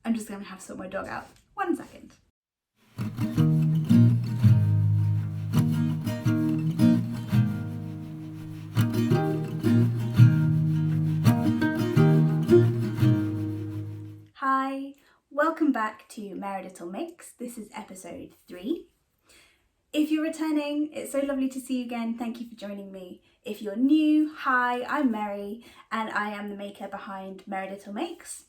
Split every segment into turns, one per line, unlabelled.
I'm just going to have to sort my dog out. 1 second. Hi, welcome back to Meridittle Makes. This is episode 3. If you're returning, it's so lovely to see you again. Thank you for joining me. If you're new, hi, I'm Mary and I am the maker behind Meridittle Makes.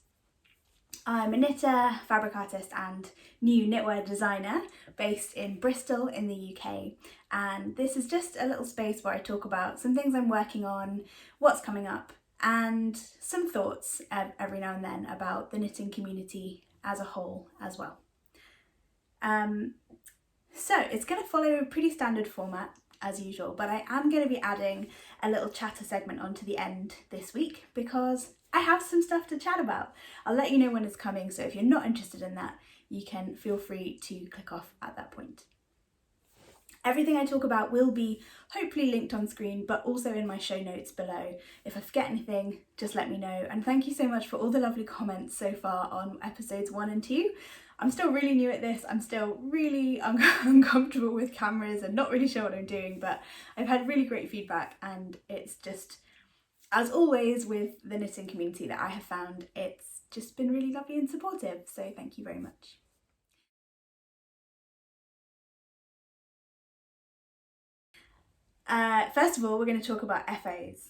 I'm a knitter, fabric artist and new knitwear designer based in Bristol in the UK, and this is just a little space where I talk about some things I'm working on, what's coming up, and some thoughts every now and then about the knitting community as a whole as well. So it's going to follow a pretty standard format as usual, but I am going to be adding a little chatter segment onto the end this week because I have some stuff to chat about. I'll let you know when it's coming, so if you're not interested in that, you can feel free to click off at that point. Everything I talk about will be hopefully linked on screen, but also in my show notes below. If I forget anything, just let me know. And thank you so much for all the lovely comments so far on episodes 1 and 2. I'm still really new at this. I'm still really uncomfortable with cameras and not really sure what I'm doing, but I've had really great feedback, and it's just, as always with the knitting community that I have found, it's just been really lovely and supportive. So thank you very much. First of all, we're going to talk about FOs.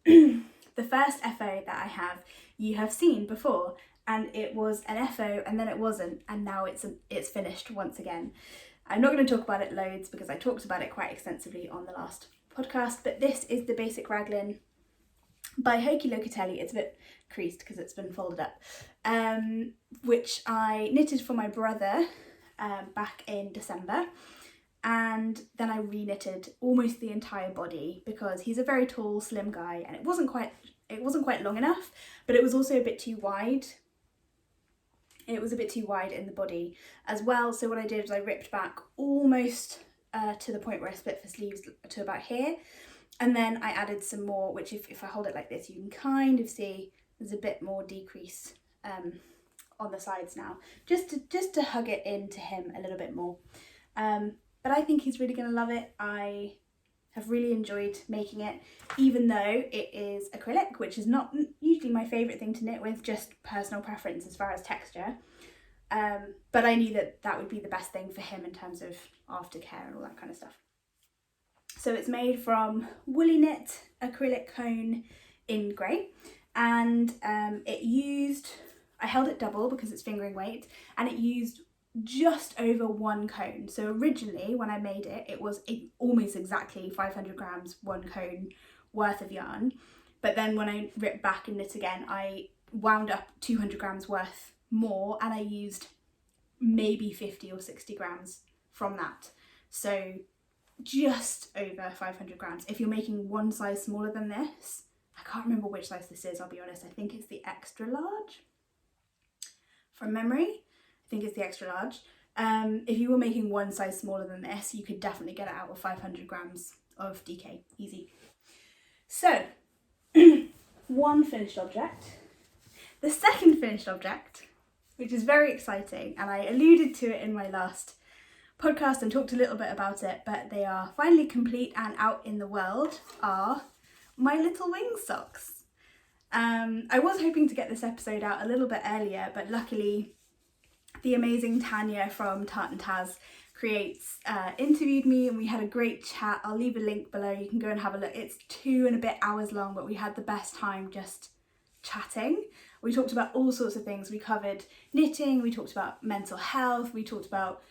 The first FO that I have, you have seen before, and it was an FO and then it wasn't, and now it's finished once again. I'm not going to talk about it loads because I talked about it quite extensively on the last podcast, but this is the basic raglan by Hoki Locatelli. It's a bit creased because it's been folded up, which I knitted for my brother back in December. And then I re-knitted almost the entire body because he's a very tall, slim guy, and it wasn't quite long enough, but it was also a bit too wide. It was a bit too wide in the body as well. So what I did was I ripped back almost to the point where I split for sleeves to about here, and then I added some more, which if I hold it like this, you can kind of see there's a bit more decrease on the sides now, just to hug it into him a little bit more. But I think he's really going to love it. I have really enjoyed making it, even though it is acrylic, which is not usually my favourite thing to knit with, just personal preference as far as texture. But I knew that would be the best thing for him in terms of aftercare and all that kind of stuff. So it's made from woolly knit acrylic cone in grey, and I held it double because it's fingering weight, and it used just over 1 cone. So originally when I made it, it was almost exactly 500 grams, 1 cone worth of yarn. But then when I ripped back and knit again, I wound up 200 grams worth more, and I used maybe 50 or 60 grams from that. So just over 500 grams. If you're making one size smaller than this, I can't remember which size this is, I'll be honest. I think it's the extra large from memory. I think it's the extra large. If you were making one size smaller than this, you could definitely get it out with 500 grams of DK, easy. So, one finished object. The second finished object, which is very exciting, and I alluded to it in my last podcast and talked a little bit about it, but they are finally complete and out in the world, are my little wing socks. I was hoping to get this episode out a little bit earlier, but luckily the amazing Tanya from Tart & Taz Creates interviewed me, and we had a great chat. I'll leave a link below, you can go and have a look. It's 2 and a bit hours long, but we had the best time just chatting. We talked about all sorts of things. We covered knitting, we talked about mental health, we talked about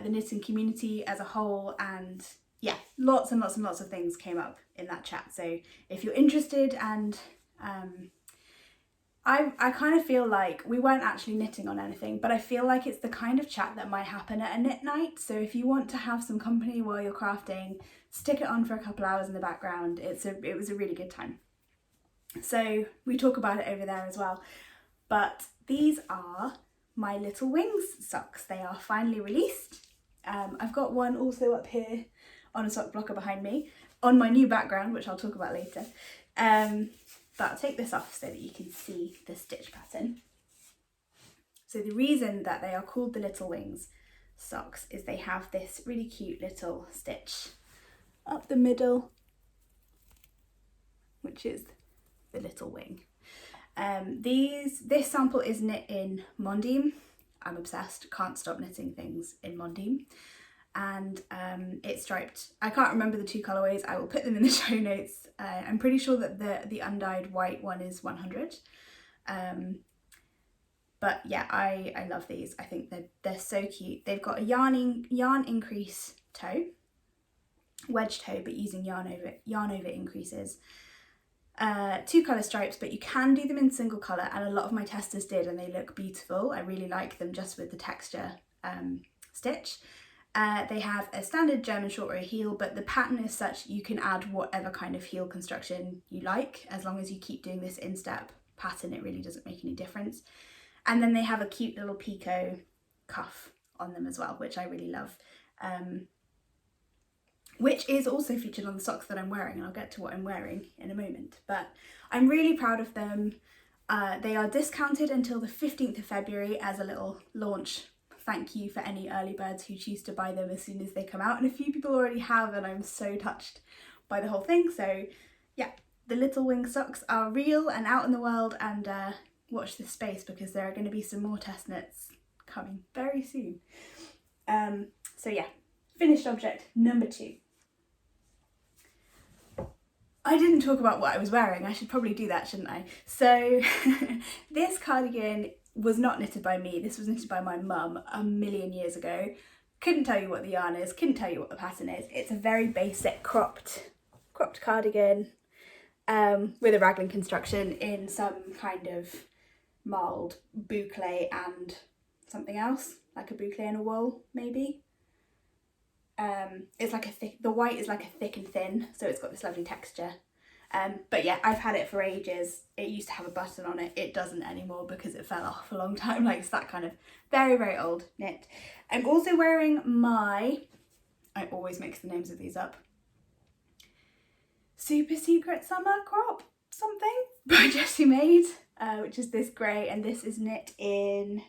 the knitting community as a whole, and yeah, lots and lots and lots of things came up in that chat. So if you're interested, and I kind of feel like we weren't actually knitting on anything, but I feel like it's the kind of chat that might happen at a knit night. So if you want to have some company while you're crafting, stick it on for a couple hours in the background. It was a really good time. So we talk about it over there as well. But these are my little wings socks. They are finally released. I've got one also up here on a sock blocker behind me on my new background, which I'll talk about later. But I'll take this off so that you can see the stitch pattern. So the reason that they are called the Little Wings socks is they have this really cute little stitch up the middle, which is the little wing. This sample is knit in Mondim. I'm obsessed, can't stop knitting things in Mondim. And it's striped. I can't remember the two colourways, I will put them in the show notes. I'm pretty sure that the undyed white one is 100. But yeah, I love these. I think they're so cute. They've got a yarn increase toe, wedge toe, but using yarn over increases. 2 colour stripes, but you can do them in single colour, and a lot of my testers did, and they look beautiful. I really like them just with the texture stitch. They have a standard German short row heel, but the pattern is such you can add whatever kind of heel construction you like, as long as you keep doing this instep pattern. It really doesn't make any difference. And then they have a cute little picot cuff on them as well, which I really love, which is also featured on the socks that I'm wearing, and I'll get to what I'm wearing in a moment. But I'm really proud of them. They are discounted until the 15th of February as a little launch thank you for any early birds who choose to buy them as soon as they come out, and a few people already have, and I'm so touched by the whole thing. So yeah, the Little Wing socks are real and out in the world, and watch this space because there are going to be some more test knits coming very soon. So yeah, finished object number 2. I didn't talk about what I was wearing. I should probably do that, shouldn't I? So this cardigan was not knitted by me. This was knitted by my mum a million years ago. Couldn't tell you what the yarn is, couldn't tell you what the pattern is. It's a very basic cropped cardigan with a raglan construction in some kind of marled boucle and something else, like a boucle and a wool maybe. It's like a thick, the white is like a thick and thin, so it's got this lovely texture. But yeah, I've had it for ages. It used to have a button on it. It doesn't anymore because it fell off a long time. Like, it's that kind of very, very old knit. I'm also wearing my, I always mix the names of these up, Super Secret Summer Crop something by Jessie Maid, which is this grey, and this is knit in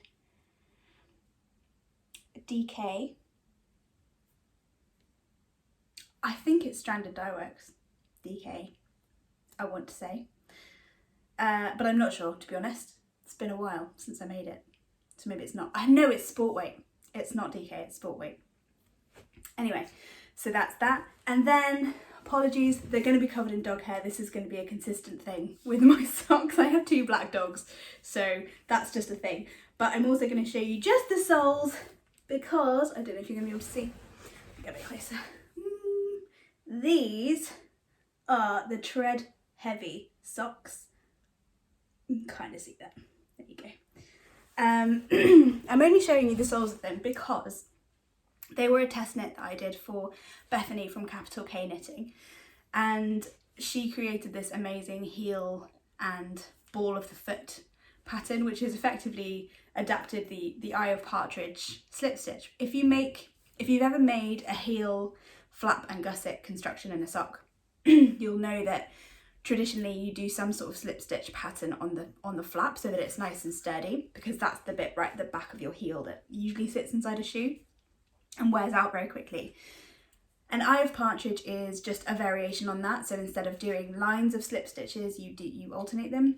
DK. I think it's Stranded Dye Works, DK, I want to say. But I'm not sure, to be honest. It's been a while since I made it, so maybe it's not. I know it's Sport Weight. It's not DK, it's Sport Weight. Anyway, so that's that. And then, apologies, they're going to be covered in dog hair. This is going to be a consistent thing with my socks. I have 2 black dogs, so that's just a thing. But I'm also going to show you just the soles, because I don't know if you're going to be able to see. Get a bit closer. These are the Tread Heavy socks. You can kind of see that. There you go. I'm only showing you the soles of them because they were a test knit that I did for Bethany from Capital K Knitting, and she created this amazing heel and ball of the foot pattern, which is effectively adapted the Eye of Partridge slip stitch. If you've ever made a heel flap and gusset construction in a sock, you'll know that traditionally you do some sort of slip stitch pattern on the flap so that it's nice and sturdy, because that's the bit right at the back of your heel that usually sits inside a shoe and wears out very quickly. An Eye of Partridge is just a variation on that, so instead of doing lines of slip stitches, you alternate them.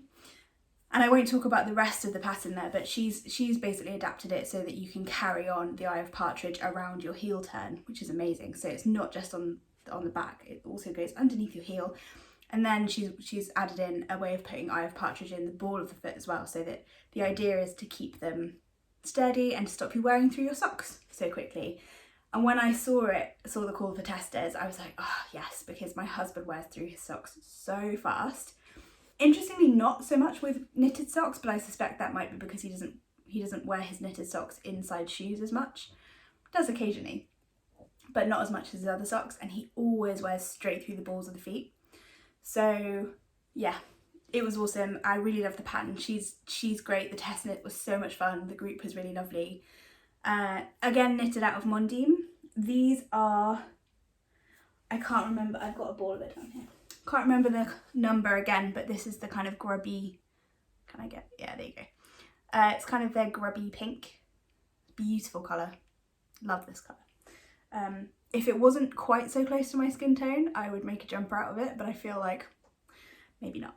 And I won't talk about the rest of the pattern there, but she's basically adapted it so that you can carry on the Eye of Partridge around your heel turn, which is amazing. So it's not just on the back, it also goes underneath your heel. And then she's added in a way of putting Eye of Partridge in the ball of the foot as well, so that the idea is to keep them sturdy and to stop you wearing through your socks so quickly. And when I saw the call for testers, I was like, oh yes, because my husband wears through his socks so fast. Interestingly, not so much with knitted socks, but I suspect that might be because he doesn't wear his knitted socks inside shoes as much. Does occasionally, but not as much as his other socks, and he always wears straight through the balls of the feet. So yeah, it was awesome. I really love the pattern. She's great. The test knit was so much fun. The group was really lovely. Again, knitted out of Mondim. These are, I can't remember, I've got a ball of it down here. Can't remember the number again, but this is the kind of grubby, can I get, yeah, there you It's kind of their grubby pink. Beautiful colour. Love this colour. If it wasn't quite so close to my skin tone, I would make a jumper out of it, but I feel like maybe not.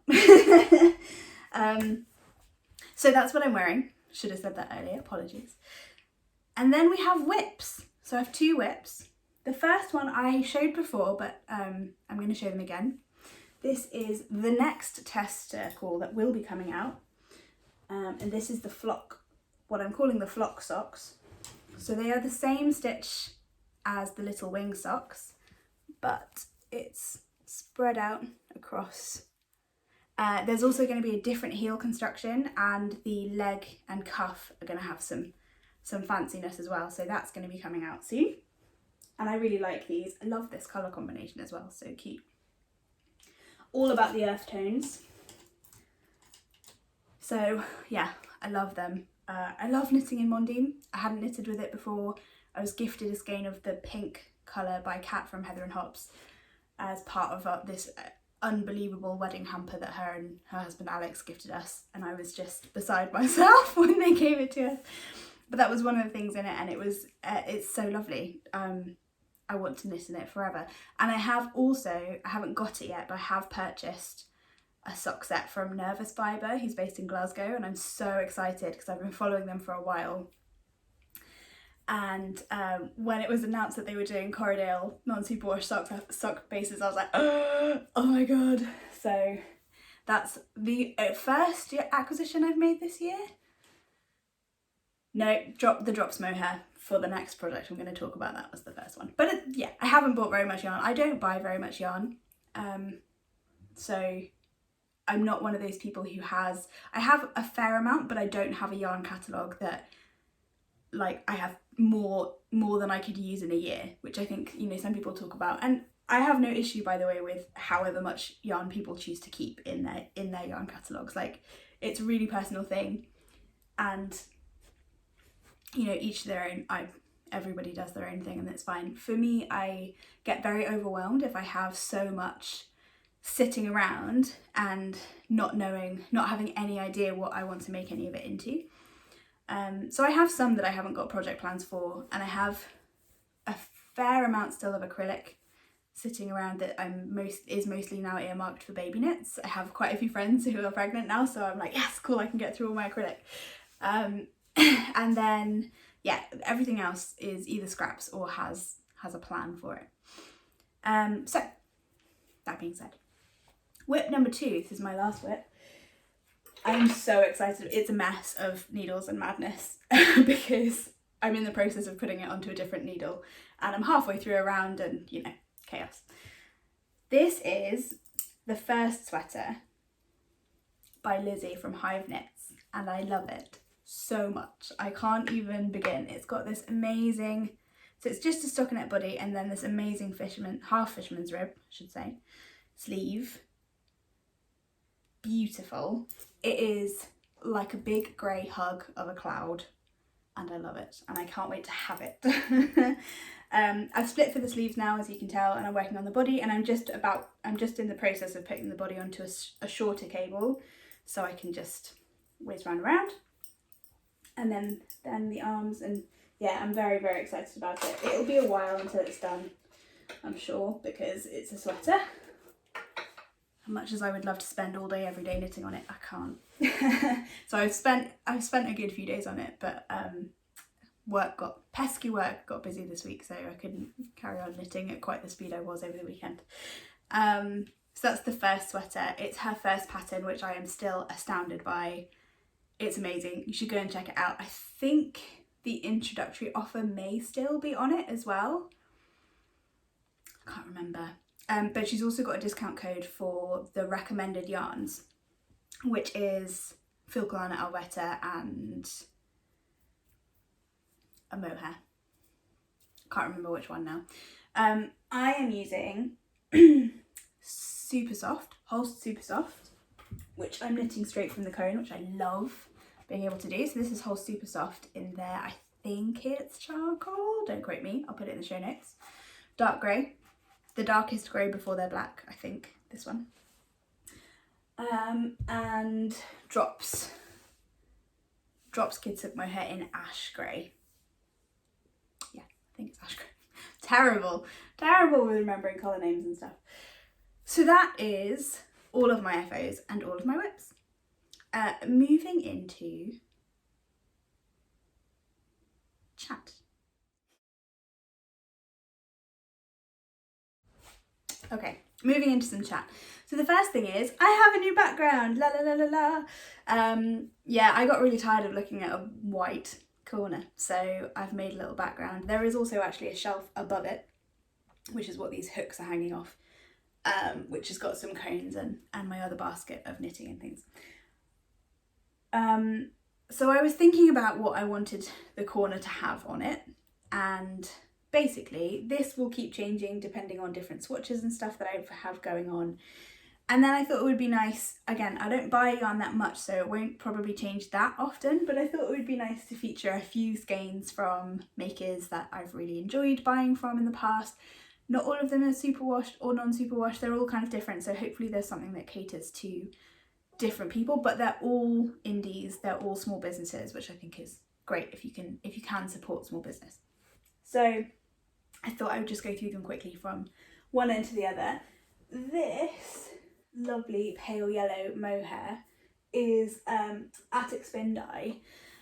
So that's what I'm wearing. Should have said that earlier, apologies. And then we have whips. So I have 2 whips. The first one I showed before, but I'm going to show them again. This is the next tester call that will be coming out. And this is the flock, what I'm calling the flock socks. So they are the same stitch as the little wing socks, but it's spread out across. There's also going to be a different heel construction, and the leg and cuff are going to have some fanciness as well. So that's going to be coming out soon. And I really like these. I love this colour combination as well, so cute. All about the earth tones. So yeah, I love them. I love knitting in Mondim. I hadn't knitted with it before. I was gifted a skein of the pink colour by Kat from Heather and Hops as part of this unbelievable wedding hamper that her and her husband Alex gifted us, and I was just beside myself when they gave it to us. But that was one of the things in it, and it was it's so lovely. I want to knit in it forever. And I haven't got it yet, but I have purchased a sock set from Nervous Fibre, who's based in Glasgow, and I'm so excited because I've been following them for a while. And when it was announced that they were doing Corriedale non-superwash sock bases, I was like, oh my god. So that's the first acquisition I've made this year. No, the Drops Mohair for the next project I'm going to talk about. That was the first one. But yeah, I haven't bought very much yarn. I don't buy very much yarn. So I'm not one of those people who has... I have a fair amount, but I don't have a yarn catalogue that, like, I have more than I could use in a year, which I think, you know, some people talk about. And I have no issue, by the way, with however much yarn people choose to keep in their yarn catalogues. Like, it's a really personal thing. And... you know, each their own. Everybody does their own thing, and that's fine. For me, I get very overwhelmed if I have so much sitting around and not having any idea what I want to make any of it into. So I have some that I haven't got project plans for, and I have a fair amount still of acrylic sitting around that is mostly now earmarked for baby knits. I have quite a few friends who are pregnant now, so I'm like, yes, cool, I can get through all my acrylic. And then, yeah, everything else is either scraps or has a plan for it. So, that being said, whip number 2, this is my last whip. I'm so excited. It's a mess of needles and madness because I'm in the process of putting it onto a different needle and I'm halfway through a round and, you know, chaos. This is the first sweater by Lizzie from Hive Knits, and I love it so much. I can't even begin. It's got this amazing, so it's just a stockinette body and then this amazing half fisherman's rib, I should say, sleeve. Beautiful. It is like a big grey hug of a cloud and I love it and I can't wait to have it. I've split for the sleeves now, as you can tell, and I'm working on the body, and I'm just in the process of putting the body onto a shorter cable so I can just whiz around. And then the arms, and yeah, I'm very, very excited about it. It'll be a while until it's done, I'm sure, because it's a sweater. As much as I would love to spend all day, every day knitting on it, I can't. So I've spent a good few days on it, but pesky work got busy this week, so I couldn't carry on knitting at quite the speed I was over the weekend. So that's the first sweater. It's her first pattern, which I am still astounded by. It's amazing. You should go and check it out. I think the introductory offer may still be on it as well. I can't remember. But she's also got a discount code for the recommended yarns, which is Filcolana Alvetta and a mohair. Can't remember which one now. I am using Super Soft, Holst Super Soft, which I'm knitting straight from the cone, which I love being able to do. So this is Holst Super Soft in there. I think it's charcoal. Don't quote me. I'll put it in the show notes. Dark grey. The darkest grey before they're black, I think, this one. And drops Drops Kid Silk Mohair in ash grey. Yeah, I think it's ash grey. Terrible with remembering colour names and stuff. So that is all of my FOs and all of my whips. Moving into chat. Okay, moving into some chat. So the first thing is, I have a new background, la la la la la. Yeah, I got really tired of looking at a white corner, so I've made a little background. There is also actually a shelf above it, which is what these hooks are hanging off, which has got some cones and my other basket of knitting and things. So I was thinking about what I wanted the corner to have on it, and basically this will keep changing depending on different swatches and stuff that I have going on. And then I thought it would be nice, again, I don't buy yarn that much, so it won't probably change that often, but I thought it would be nice to feature a few skeins from makers that I've really enjoyed buying from in the past. Not all of them are superwash or non-superwash, they're all kind of different, so hopefully there's something that caters to different people, but they're all indies, they're all small businesses, which I think is great if you can support small business. So I thought I would just go through them quickly from one end to the other. This lovely pale yellow mohair is Attic Spin Dye,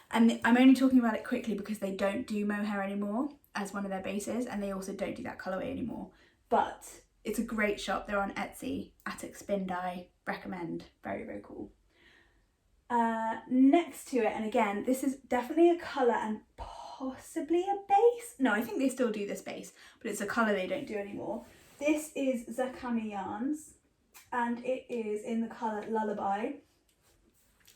and I'm only talking about it quickly because they don't do mohair anymore as one of their bases, and they also don't do that colourway anymore, but it's a great shop. They're on Etsy. Attic Spin Dye, recommend. Very, very cool. Next to it, and again, this is definitely a colour and possibly a base. No, I think they still do this base, but it's a colour they don't do anymore. This is Zakami Yarns, and it is in the colour Lullaby,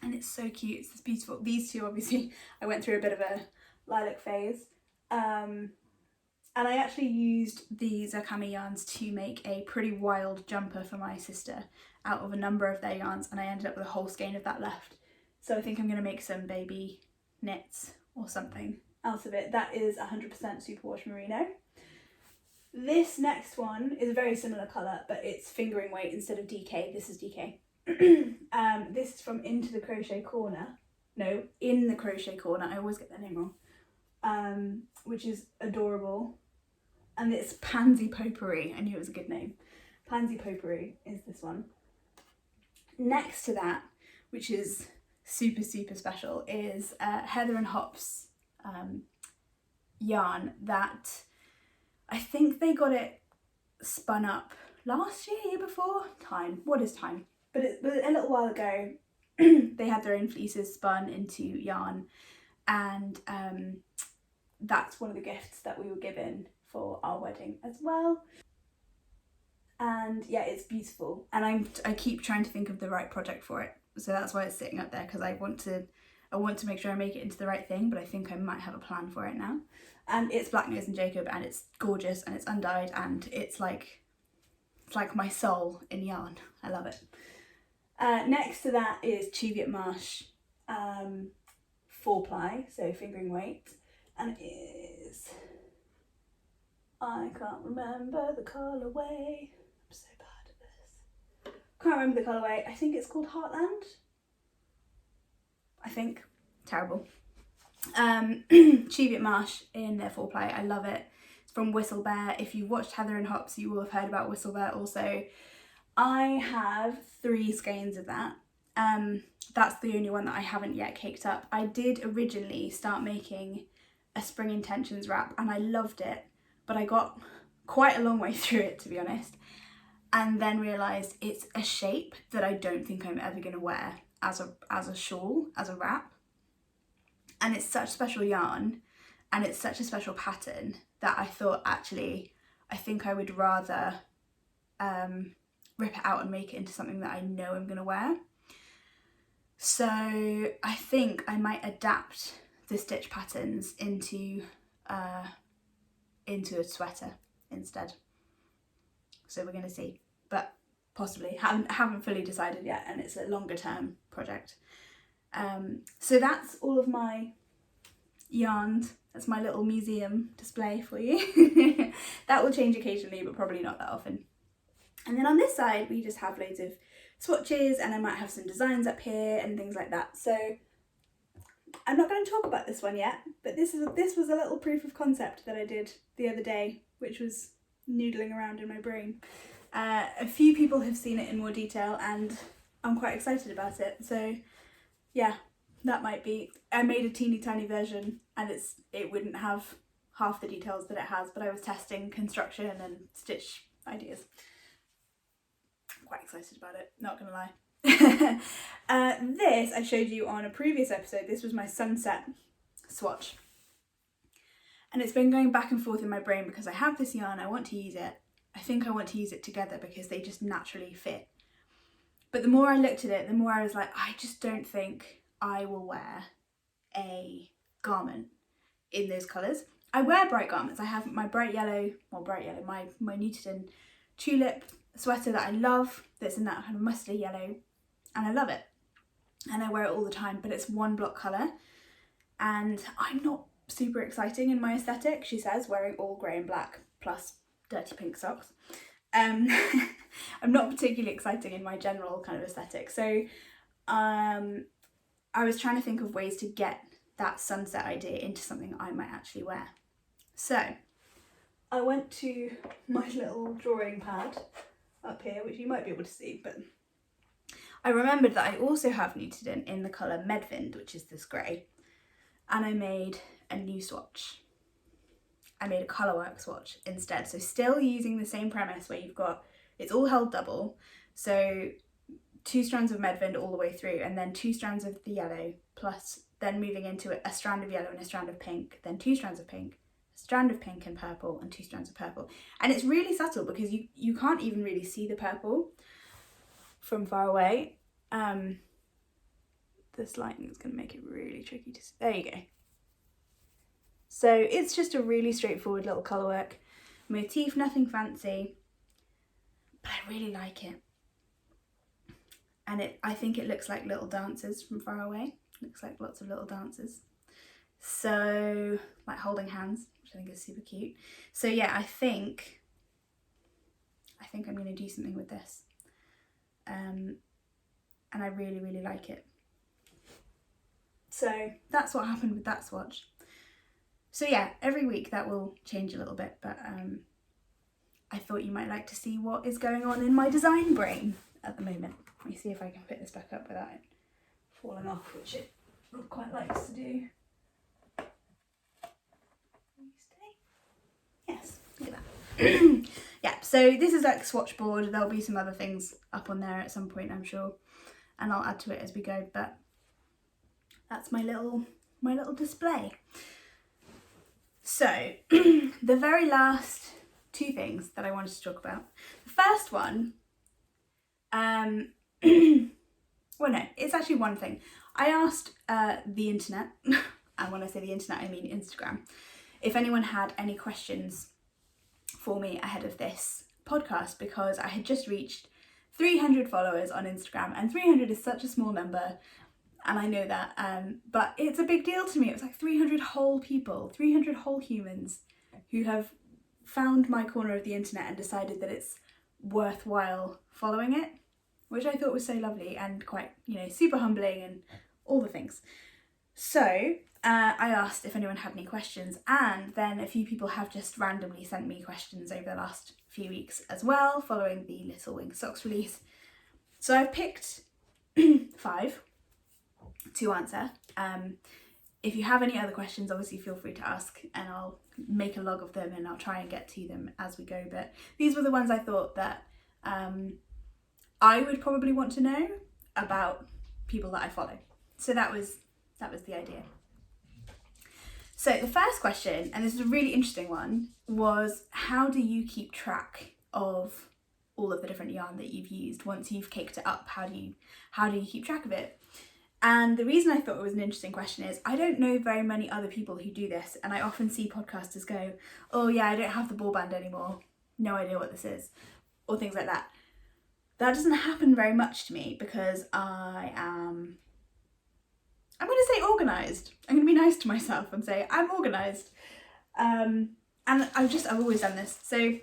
and it's so cute. It's beautiful. These two, obviously, I went through a bit of a lilac phase. And I actually used the Zakami yarns to make a pretty wild jumper for my sister out of a number of their yarns, and I ended up with a whole skein of that left. So I think I'm going to make some baby knits or something out of it. That is 100% superwash merino. This next one is a very similar colour, but it's fingering weight instead of DK. This is DK. This is from Into the Crochet Corner. No, In the Crochet Corner. I always get their name wrong. Which is adorable. And it's Pansy Potpourri. I knew it was a good name. Pansy Potpourri is this one. Next to that, which is super, super special, is Heather and Hops yarn that I think they got it spun up last year before? Time. What is time? But a little while ago, they had their own fleeces spun into yarn, and that's one of the gifts that we were given for our wedding as well. And yeah, it's beautiful, and I keep trying to think of the right project for it, so that's why it's sitting up there, because I want to make sure I make it into the right thing, but I think I might have a plan for it now. And it's Black Nose and Jacob, and it's gorgeous, and it's undyed, and it's like my soul in yarn. I love it. Next to that is Cheviot Marsh 4-ply, so fingering weight, and it is, I can't remember the colourway. I'm so bad at this. Can't remember the colourway. I think it's called Heartland. I think. Terrible. Cheviot Marsh in their 4-ply. I love it. It's from Whistle Bear. If you've watched Heather and Hops, you will have heard about Whistle Bear also. I have 3 skeins of that. That's the only one that I haven't yet caked up. I did originally start making a Spring Intentions wrap, and I loved it, but I got quite a long way through it, to be honest, and then realised it's a shape that I don't think I'm ever going to wear as a shawl, as a wrap. And it's such special yarn, and it's such a special pattern, that I thought, actually, I think I would rather rip it out and make it into something that I know I'm going to wear. So I think I might adapt the stitch patterns into a sweater instead. So we're going to see, but possibly. Haven't fully decided yet, and it's a longer term project. So that's all of my yarns. That's my little museum display for you. That will change occasionally, but probably not that often. And then on this side, we just have loads of swatches, and I might have some designs up here and things like that. So I'm not going to talk about this one yet, but this was a little proof of concept that I did the other day, which was noodling around in my brain. A few people have seen it in more detail and I'm quite excited about it. So yeah, that might be, I made a teeny tiny version and it wouldn't have half the details that it has, but I was testing construction and stitch ideas. I'm quite excited about it, not gonna lie. This I showed you on a previous episode. This was my sunset swatch. And it's been going back and forth in my brain because I have this yarn, I want to use it. I think I want to use it together because they just naturally fit. But the more I looked at it, the more I was like, I just don't think I will wear a garment in those colours. I wear bright garments. I have my my knitted in tulip sweater that I love, that's in that kind of mustardy yellow, and I love it. And I wear it all the time, but it's one block colour. And I'm not super exciting in my aesthetic, she says, wearing all grey and black plus dirty pink socks. I'm not particularly exciting in my general kind of aesthetic. So I was trying to think of ways to get that sunset idea into something I might actually wear. So I went to my little drawing pad up here, which you might be able to see, but I remembered that I also have knitted in the colour Medvind, which is this grey, and I made a new swatch. I made a colourwork swatch instead, so still using the same premise where you've got, it's all held double, so 2 strands of Medvind all the way through, and then 2 strands of the yellow, plus then moving into a strand of yellow and a strand of pink, then 2 strands of pink, a strand of pink and purple, and 2 strands of purple. And it's really subtle because you can't even really see the purple from far away. This lighting is going to make it really tricky to see. There you go. So it's just a really straightforward little colourwork motif, nothing fancy, but I really like it. And I think it looks like little dancers from far away. Looks like lots of little dancers. So, like holding hands, which I think is super cute. So yeah, I think I'm going to do something with this. And I really, really like it. So that's what happened with that swatch. So yeah, every week that will change a little bit, but I thought you might like to see what is going on in my design brain at the moment. Let me see if I can put this back up without it falling off, which it quite likes to do. Yes, look at that. Yeah, so this is like swatch board. There'll be some other things up on there at some point, I'm sure, and I'll add to it as we go, but that's my little display. So the very last 2 things that I wanted to talk about. The first one, well no, it's actually one thing. I asked the internet, and when I say the internet I mean Instagram, if anyone had any questions for me ahead of this podcast, because I had just reached 300 followers on Instagram, and 300 is such a small number, and I know that, but it's a big deal to me. It was like 300 whole people, 300 whole humans who have found my corner of the internet and decided that it's worthwhile following it, which I thought was so lovely and quite, super humbling and all the things. So I asked if anyone had any questions, and then a few people have just randomly sent me questions over the last few weeks as well, following the Little Wing Socks release. So I've picked 5 to answer. If you have any other questions, obviously feel free to ask, and I'll make a log of them and I'll try and get to them as we go. But these were the ones I thought that I would probably want to know about people that I follow. So that was the idea. So the first question, and this is a really interesting one, was how do you keep track of all of the different yarn that you've used once you've caked it up? How do you keep track of it? And the reason I thought it was an interesting question is I don't know very many other people who do this, and I often see podcasters go, oh yeah, I don't have the ball band anymore, no idea what this is, or things like that. That doesn't happen very much to me because I'm going to say organised. I'm going to be nice to myself and say I'm organised. And I've always done this. So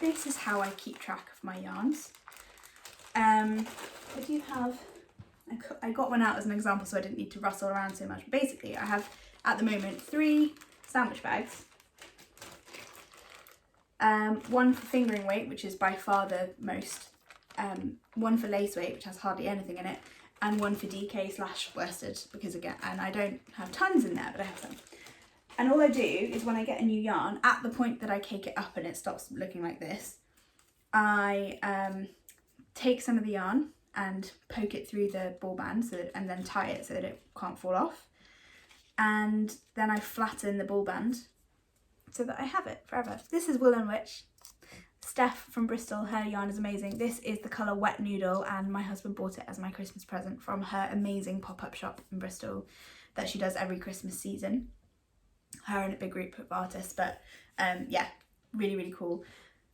this is how I keep track of my yarns. I do have I got one out as an example so I didn't need to rustle around so much. But basically I have at the moment 3 sandwich bags. One for fingering weight, which is by far the most, one for lace weight, which has hardly anything in it, and one for DK/worsted, because again, and I don't have tons in there, but I have some. And all I do is when I get a new yarn, at the point that I cake it up and it stops looking like this, I take some of the yarn and poke it through the ball band and then tie it so that it can't fall off. And then I flatten the ball band so that I have it forever. This is Woolen Witch. Steph from Bristol, her yarn is amazing. This is the colour Wet Noodle, and my husband bought it as my Christmas present from her amazing pop-up shop in Bristol that she does every Christmas season. Her and a big group of artists, but yeah, really, really cool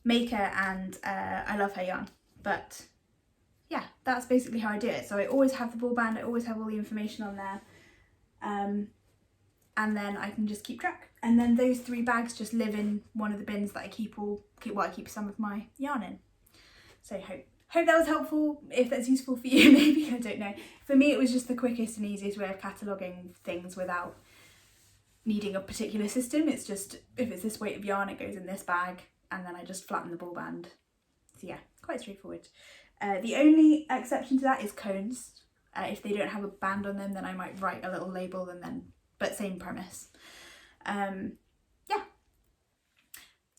maker, and I love her yarn. But yeah, that's basically how I do it. So I always have the ball band, I always have all the information on there, and then I can just keep track. And then those 3 bags just live in one of the bins that I keep some of my yarn in. So hope that was helpful. If that's useful for you, maybe, I don't know. For me, it was just the quickest and easiest way of cataloguing things without needing a particular system. It's just, if it's this weight of yarn, it goes in this bag, and then I just flatten the ball band. So yeah, quite straightforward. The only exception to that is cones. If they don't have a band on them, then I might write a little label, and then, but same premise. Yeah.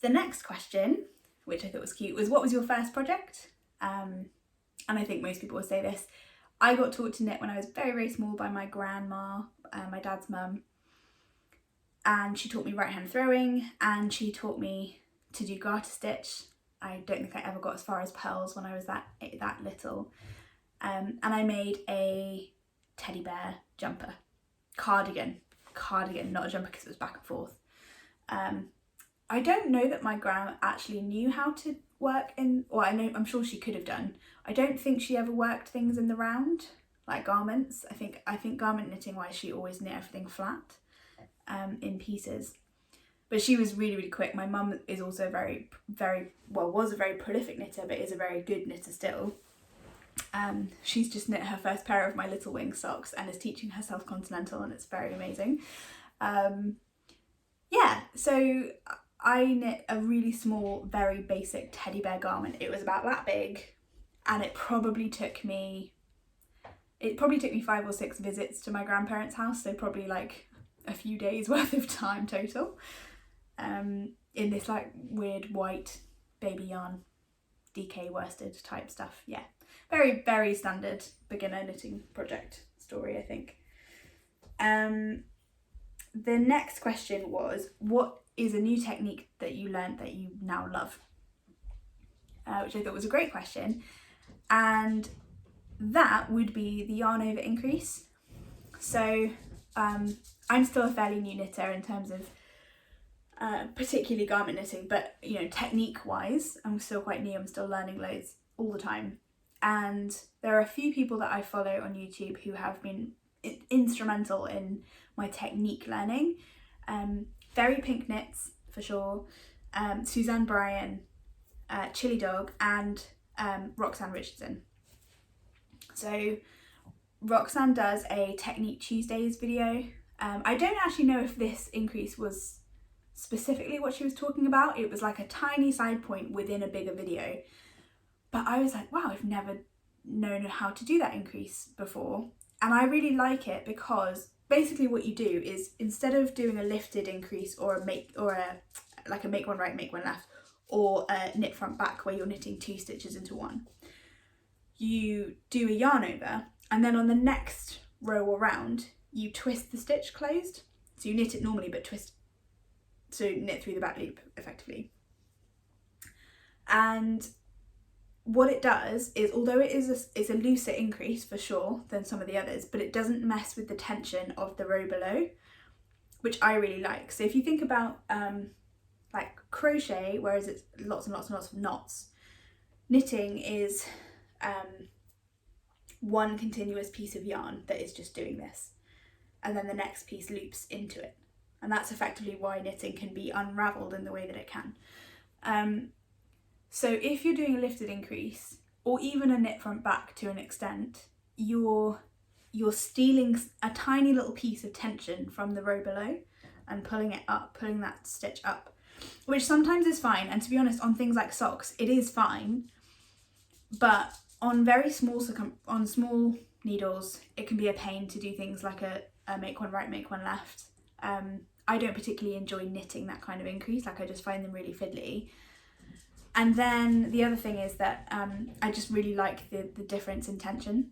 The next question, which I thought was cute, was what was your first project? And I think most people will say this. I got taught to knit when I was very, very small by my grandma, my dad's mum. And she taught me right hand throwing, and she taught me to do garter stitch. I don't think I ever got as far as pearls when I was that little. And I made a teddy bear jumper. Cardigan, not a jumper because it was back and forth. I don't know that my grandma actually knew how to work in, or I'm sure she could have done. I don't think she ever worked things in the round, like garments. I think garment knitting wise, she always knit everything flat, in pieces. But she was really, really quick. My mum is also was a very prolific knitter, but is a very good knitter still. She's just knit her first pair of my little wing socks and is teaching herself continental, and it's very amazing. Yeah, so I knit a really small, very basic teddy bear garment. It was about that big, and it probably took me 5 or 6 visits to my grandparents' house, so probably like a few days worth of time total, in this like weird white baby yarn, DK worsted type stuff. Yeah, very, very standard beginner knitting project story, I think. The next question was, what is a new technique that you learned that you now love? Which I thought was a great question, and that would be the yarn over increase. So I'm still a fairly new knitter in terms of particularly garment knitting, but you know, technique wise, I'm still quite new. I'm still learning loads all the time, and there are a few people that I follow on YouTube who have been instrumental in my technique learning. Very Pink Knits for sure, Suzanne Bryan, Chili Dog, and Roxanne Richardson. So Roxanne does a Technique Tuesdays video. I don't actually know if this increase was specifically what she was talking about. It was like a tiny side point within a bigger video, but I was like, wow, I've never known how to do that increase before. And I really like it because basically what you do is, instead of doing a lifted increase or a make one right, make one left, or a knit front back where you're knitting 2 stitches into one, you do a yarn over, and then on the next row around you twist the stitch closed. So you knit it normally but twist, so knit through the back loop effectively. And what it does is, although it's a looser increase for sure than some of the others, but it doesn't mess with the tension of the row below, which I really like. So if you think about like crochet, whereas it's lots and lots and lots of knots, knitting is one continuous piece of yarn that is just doing this, and then the next piece loops into it, and that's effectively why knitting can be unravelled in the way that it can. So if you're doing a lifted increase, or even a knit front back to an extent, you're stealing a tiny little piece of tension from the row below and pulling it up, pulling that stitch up, which sometimes is fine. And to be honest, on things like socks, it is fine. But on very small on small needles, it can be a pain to do things like a make one right, make one left. I don't particularly enjoy knitting that kind of increase. Like, I just find them really fiddly. And then the other thing is that I just really like the difference in tension.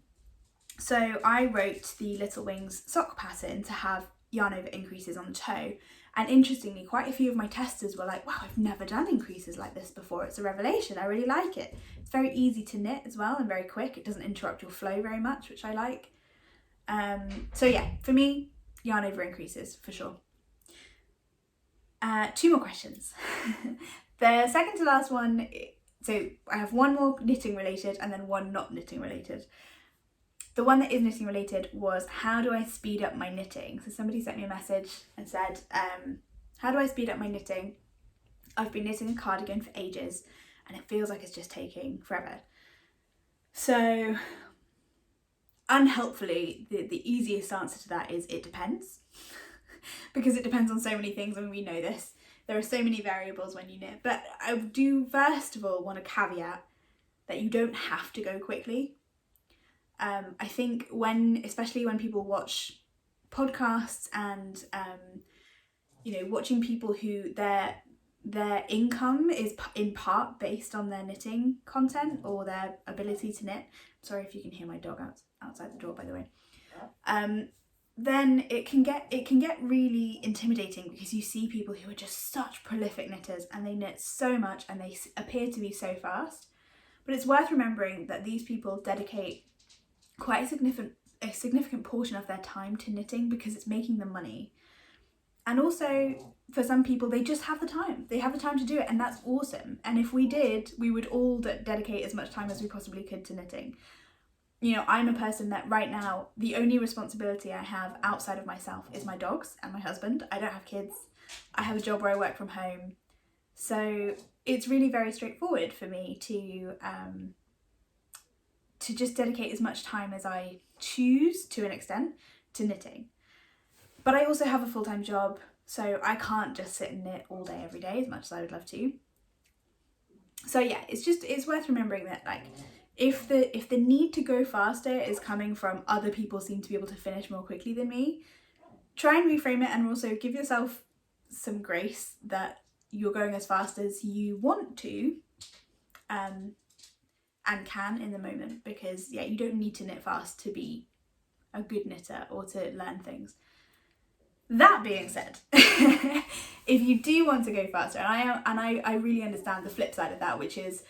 So I wrote the Little Wings sock pattern to have yarn over increases on the toe. And interestingly, quite a few of my testers were like, wow, I've never done increases like this before. It's a revelation. I really like it. It's very easy to knit as well and very quick. It doesn't interrupt your flow very much, which I like. So yeah, for me, yarn over increases for sure. 2 more questions. The second to last one, so I have one more knitting related and then one not knitting related. The one that is knitting related was, how do I speed up my knitting? So somebody sent me a message and said, how do I speed up my knitting? I've been knitting a cardigan for ages and it feels like it's just taking forever. So unhelpfully, the easiest answer to that is it depends. Because it depends on so many things, and we know this. There are so many variables when you knit. But I do first of all want to caveat that you don't have to go quickly. I think especially when people watch podcasts and watching people who their income is in part based on their knitting content or their ability to knit. Sorry if you can hear my dog outside the door, by the way. Then it can get really intimidating, because you see people who are just such prolific knitters and they knit so much and they appear to be so fast. But it's worth remembering that these people dedicate quite a significant portion of their time to knitting because it's making them money. And also, for some people, they just have the time. They have the time to do it, and that's awesome. And if we did, we would all dedicate as much time as we possibly could to knitting. I'm a person that right now, the only responsibility I have outside of myself is my dogs and my husband. I don't have kids. I have a job where I work from home. So it's really very straightforward for me to just dedicate as much time as I choose, to an extent, to knitting. But I also have a full-time job, so I can't just sit and knit all day every day as much as I would love to. So yeah, it's worth remembering that, like, if the need to go faster is coming from other people seem to be able to finish more quickly than me, try and reframe it, and also give yourself some grace that you're going as fast as you want to and can in the moment, because yeah, you don't need to knit fast to be a good knitter or to learn things. That being said, if you do want to go faster, and I really understand the flip side of that, which is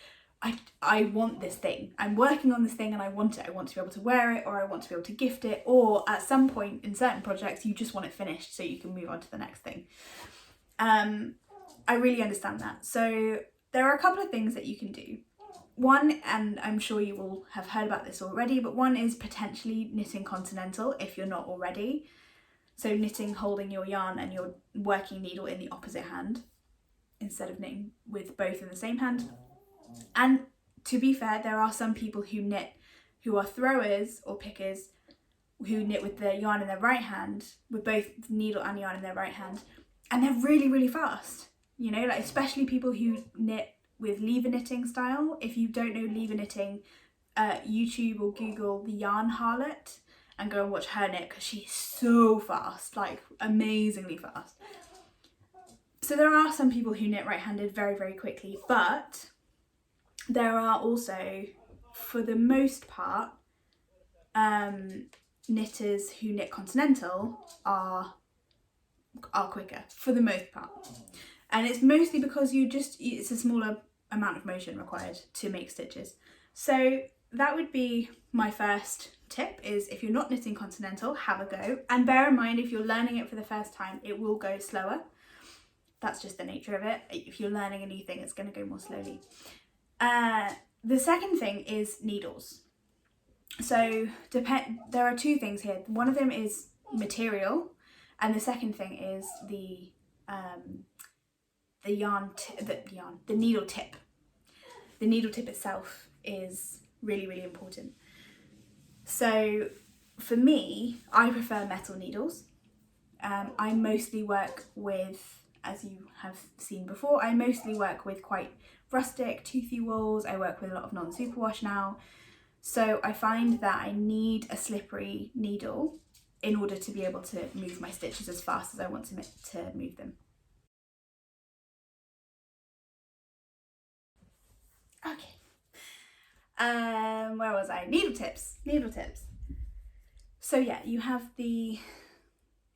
I want this thing. I'm working on this thing and I want it. I want to be able to wear it, or I want to be able to gift it, or at some point in certain projects you just want it finished so you can move on to the next thing. I really understand that. So there are a couple of things that you can do. One, and I'm sure you will have heard about this already, but one is potentially knitting continental if you're not already. So knitting, holding your yarn and your working needle in the opposite hand instead of knitting with both in the same hand. And to be fair, there are some people who are throwers or pickers, who knit with the yarn in their right hand, with both needle and yarn in their right hand, and they're really, really fast. Like, especially people who knit with lever knitting style. If you don't know lever knitting, YouTube or Google the yarn harlot and go and watch her knit, because she's so fast, like amazingly fast. So there are some people who knit right-handed very, very quickly, but there are also, for the most part, knitters who knit continental are quicker, for the most part. And it's mostly because it's a smaller amount of motion required to make stitches. So that would be my first tip, is if you're not knitting continental, have a go. And bear in mind, if you're learning it for the first time, it will go slower. That's just the nature of it. If you're learning a new thing, it's going to go more slowly. The second thing is needles. So there are 2 things here. One of them is material, and the second thing is the needle tip. The needle tip itself is really, really important. So for me, I prefer metal needles. I mostly work with, as you have seen before, I mostly work with quite rustic, toothy wools. I work with a lot of non-superwash now. So I find that I need a slippery needle in order to be able to move my stitches as fast as I want to move them. Okay. Where was I? Needle tips. So yeah, you have the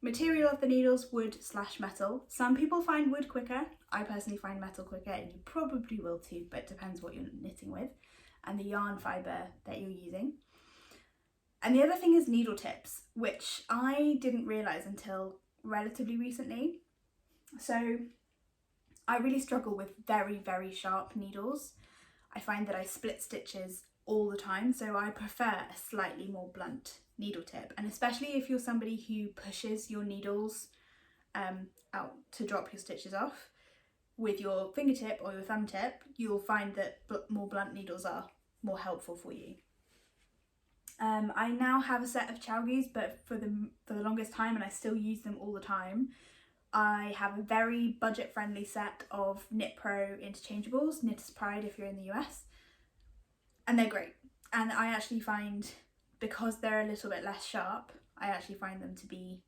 material of the needles, wood/metal. Some people find wood quicker. I personally find metal quicker, and you probably will too, but it depends what you're knitting with, and the yarn fibre that you're using. And the other thing is needle tips, which I didn't realise until relatively recently. So I really struggle with very, very sharp needles. I find that I split stitches all the time, so I prefer a slightly more blunt needle tip. And especially if you're somebody who pushes your needles out to drop your stitches off with your fingertip or your thumb tip, you'll find that more blunt needles are more helpful for you. I now have a set of Chalgies, but for the longest time, and I still use them all the time, I have a very budget-friendly set of Knit Pro interchangeables, Knitter's Pride if you're in the US, and they're great. And I actually find, because they're a little bit less sharp, I actually find them to be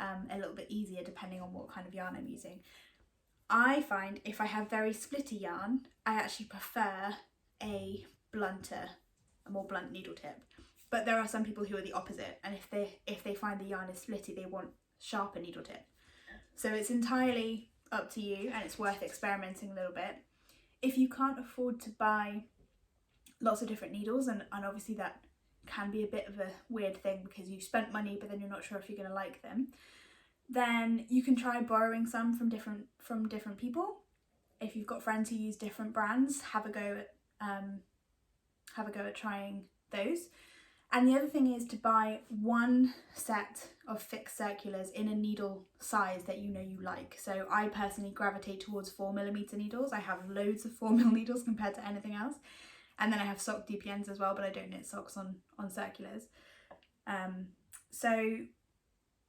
a little bit easier depending on what kind of yarn I'm using. I find if I have very splitty yarn, I actually prefer a more blunt needle tip. But there are some people who are the opposite, and if they find the yarn is splitty, they want sharper needle tip. So it's entirely up to you, and it's worth experimenting a little bit. If you can't afford to buy lots of different needles, and obviously that can be a bit of a weird thing because you've spent money but then you're not sure if you're going to like them, then you can try borrowing some from different people. If you've got friends who use different brands, have a go at trying those. And the other thing is to buy one set of fixed circulars in a needle size that you know you like. So I personally gravitate towards 4mm needles. I have loads of 4mm needles compared to anything else. And then I have sock DPNs as well, but I don't knit socks on circulars. So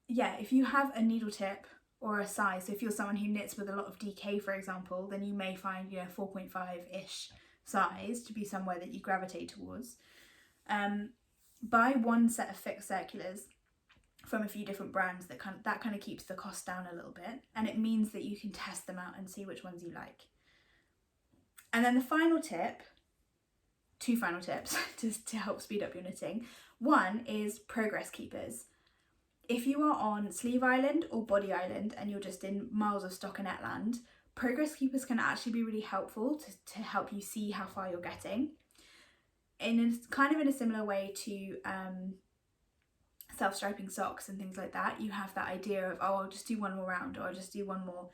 yeah, if you have a needle tip or a size, so if you're someone who knits with a lot of DK, for example, then you may find 4.5-ish size to be somewhere that you gravitate towards. Buy one set of fixed circulars from a few different brands. That kind of keeps the cost down a little bit, and it means that you can test them out and see which ones you like. And then the final tip, two final tips to help speed up your knitting. One is progress keepers. If you are on Sleeve Island or Body Island and you're just in miles of stockinette land, progress keepers can actually be really helpful to help you see how far you're getting. In a similar way to self-striping socks and things like that, you have that idea of, oh, I'll just do one more round, or I'll just do one more.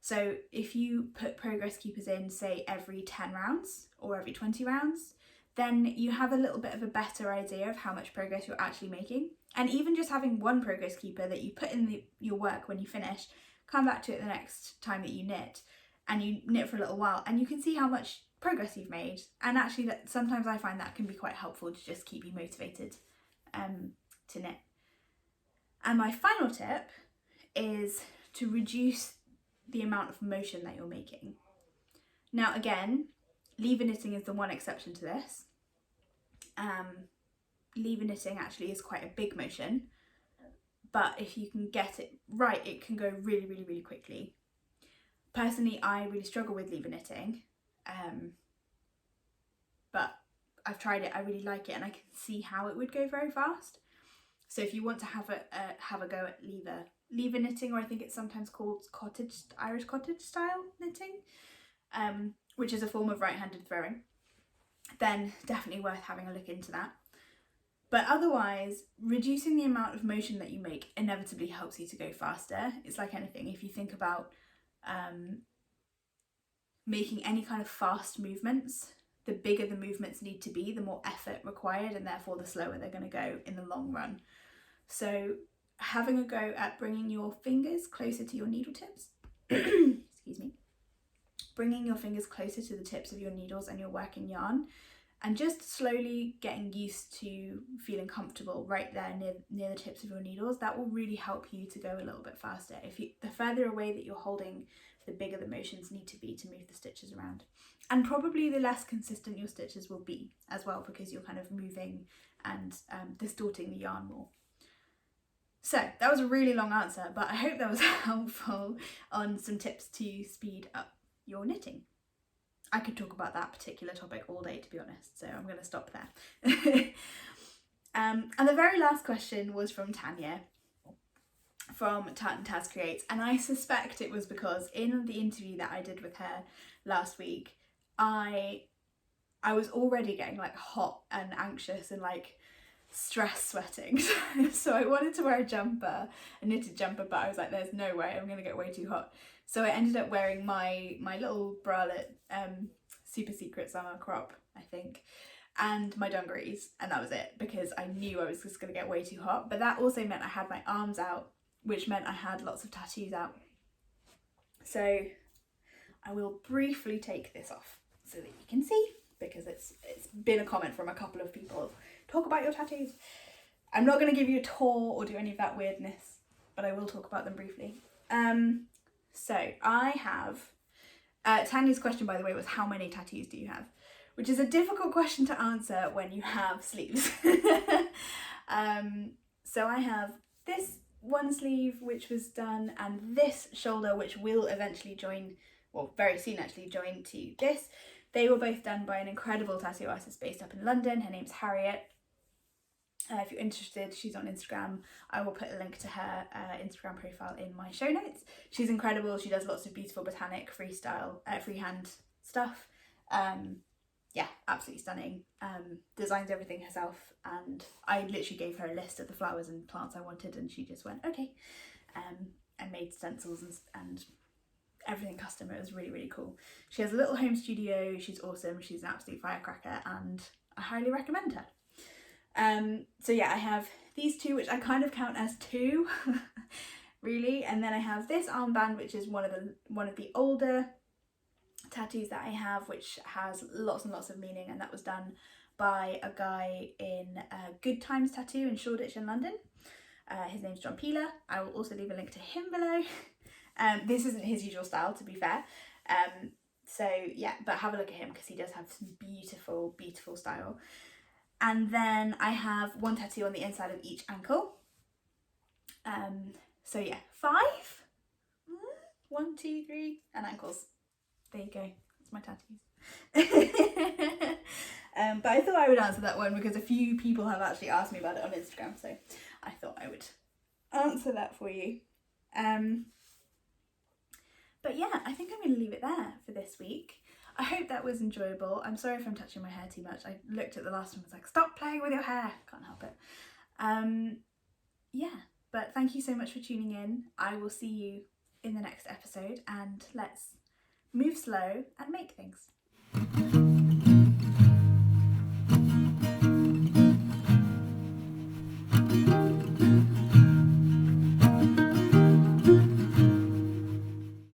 So if you put progress keepers in, say, every 10 rounds or every 20 rounds, then you have a little bit of a better idea of how much progress you're actually making. And even just having one progress keeper that you put in your work when you finish, come back to it the next time that you knit, and you knit for a little while, and you can see how much progress you've made. And actually, that sometimes I find that can be quite helpful to just keep you motivated to knit. And my final tip is to reduce the amount of motion that you're making. Now again, lever knitting is the one exception to this. Lever knitting actually is quite a big motion, but if you can get it right, it can go really, really, really quickly. Personally, I really struggle with lever knitting, but I've tried it, I really like it, and I can see how it would go very fast. So if you want to have a go at lever knitting, or I think it's sometimes called Irish cottage style knitting, which is a form of right-handed throwing, then definitely worth having a look into that. But otherwise, reducing the amount of motion that you make inevitably helps you to go faster. It's like anything. If you think about making any kind of fast movements, the bigger the movements need to be, the more effort required, and therefore the slower they're going to go in the long run. So having a go at bringing your fingers closer to your needle tips, excuse me, bringing your fingers closer to the tips of your needles and your working yarn and just slowly getting used to feeling comfortable right there near the tips of your needles. That will really help you to go a little bit faster. The further away that you're holding, the bigger the motions need to be to move the stitches around. And probably the less consistent your stitches will be as well, because you're kind of moving and distorting the yarn more. So that was a really long answer, but I hope that was helpful on some tips to speed up your knitting. I could talk about that particular topic all day, to be honest, so I'm going to stop there. And the very last question was from Tanya, from Tart and Taz Creates, and I suspect it was because in the interview that I did with her last week, I was already getting like hot and anxious and like stress sweating. So I wanted to wear a knitted jumper, but I was like, there's no way, I'm going to get way too hot. So I ended up wearing my little bralette, Super Secret Summer crop, I think, and my dungarees, and that was it, because I knew I was just going to get way too hot. But that also meant I had my arms out, which meant I had lots of tattoos out. So I will briefly take this off so that you can see, because it's been a comment from a couple of people. Talk about your tattoos. I'm not going to give you a tour or do any of that weirdness, but I will talk about them briefly. So I have, Tanya's question, by the way, was how many tattoos do you have? Which is a difficult question to answer when you have sleeves. So I have this one sleeve, which was done, and this shoulder, which will eventually join, well, very soon actually, join to this. They were both done by an incredible tattoo artist based up in London. Her name's Harriet. If you're interested, she's on Instagram. I will put a link to her Instagram profile in my show notes. She's incredible. She does lots of beautiful botanic freehand stuff. Yeah, absolutely stunning. Designs everything herself, and I literally gave her a list of the flowers and plants I wanted, and she just went okay, and made stencils and everything custom. It was really, really cool. She has a little home studio. She's awesome. She's an absolute firecracker, and I highly recommend her. So yeah, I have these two, which I kind of count as two, really, and then I have this armband, which is one of the older tattoos that I have, which has lots and lots of meaning, and that was done by a guy in Good Times Tattoo in Shoreditch in London. His name's John Peeler. I will also leave a link to him below. This isn't his usual style, to be fair. So yeah, but have a look at him because he does have some beautiful, beautiful style. And then I have one tattoo on the inside of each ankle. So yeah, 5, 1, 2, 3, and ankles. There you go, that's my tattoos. But I thought I would answer that one because a few people have actually asked me about it on Instagram, so I thought I would answer that for you. But yeah, I think I'm going to leave it there for this week. I hope that was enjoyable. I'm sorry if I'm touching my hair too much. I looked at the last one and was like, stop playing with your hair. Can't help it. Yeah, but thank you so much for tuning in. I will see you in the next episode, and let's move slow and make things.